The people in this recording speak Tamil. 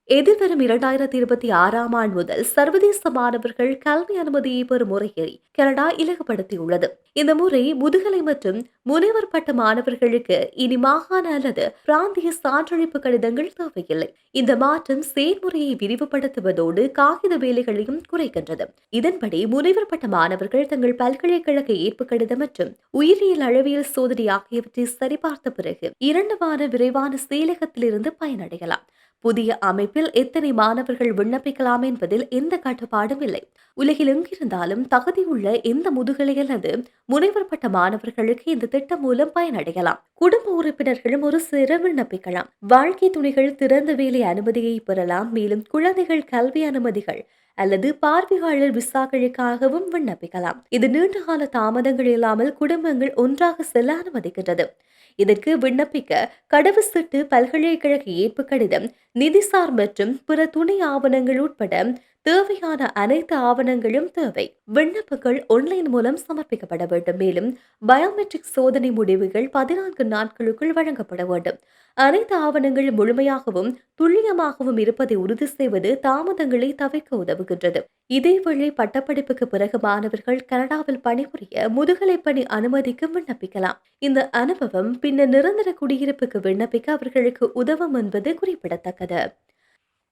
எதிர்வரும் 2026ஆம் ஆண்டு முதல் சர்வதேச மாணவர்கள் கல்வி அனுமதியை பெறும் முறையை கனடா இலகுபடுத்தியுள்ளது. இந்த முறை முதுகலை மற்றும் முனைவர் பட்ட மாணவர்களுக்கு இனி மாகாண அல்லது பிராந்திய சான்றளிப்பு கடிதங்கள் தேவையில்லை. இந்த மாற்றம் செயல்முறையை விரிவுபடுத்துவதோடு காகித வேலைகளையும் குறைக்கின்றது. இதன்படி முனைவர் பட்ட மாணவர்கள் தங்கள் பல்கலைக்கழக ஏற்பு கடிதம் மற்றும் உயிரியல் அளவியல் சோதனை ஆகியவற்றை சரிபார்த்த பிறகு 2 வார விரைவான செயலகத்திலிருந்து பயனடையலாம். புதிய அமைப்பில் எத்தனை மாணவர்கள் விண்ணப்பிக்கலாம் என்பதில் எந்த கட்டுப்பாடும் இல்லை. உலகில் எங்கிருந்தாலும் தகுதியுள்ள எந்த முதுகலை அல்லது முனைவர் பட்ட மாணவர்களுக்கு இந்த திட்டம் மூலம் பயனடையலாம். குடும்ப உறுப்பினர்களும் ஒரு சேர விண்ணப்பிக்கலாம். வாழ்க்கை துணைகள் திறந்த வேலை அனுமதியை பெறலாம். மேலும் குழந்தைகள் கல்வி அனுமதிகள் அல்லது பார்வையாளர் விசாக்களுக்காகவும் விண்ணப்பிக்கலாம். இது நீண்டகால தாமதங்கள் இல்லாமல் குடும்பங்கள் ஒன்றாக செல்ல அனுமதிக்கின்றது. இதற்கு விண்ணப்பிக்க கடவுச்சீட்டு, பல்கலைக்கழக ஏற்பு கடிதம், நிதிசார் மற்றும் பிற துணை ஆவணங்கள் உட்பட தேவையான அனைத்து ஆவணங்களும் தேவை. விண்ணப்பங்கள் ஆன்லைன் மூலம் சமர்ப்பிக்கப்பட வேண்டும். மேலும் பயோமெட்ரிக் சோதனை முடிவுகள் 14 நாட்களுக்குள் வழங்கப்பட வேண்டும். அனைத்து ஆவணங்களும் முழுமையாகவும் துல்லியமாகவும் இருப்பதை உறுதி செய்வது தாமதங்களை தவிர்க்க உதவுகின்றது. இதேவேளை பட்டப்படிப்புக்கு பிறகு மாணவர்கள் கனடாவில் பணிபுரிய முதுகலை பணி அனுமதிக்கு விண்ணப்பிக்கலாம். இந்த அனுபவம் பின்னர் நிரந்தர குடியிருப்புக்கு விண்ணப்பிக்க அவர்களுக்கு உதவும் என்பது குறிப்பிடத்தக்கது.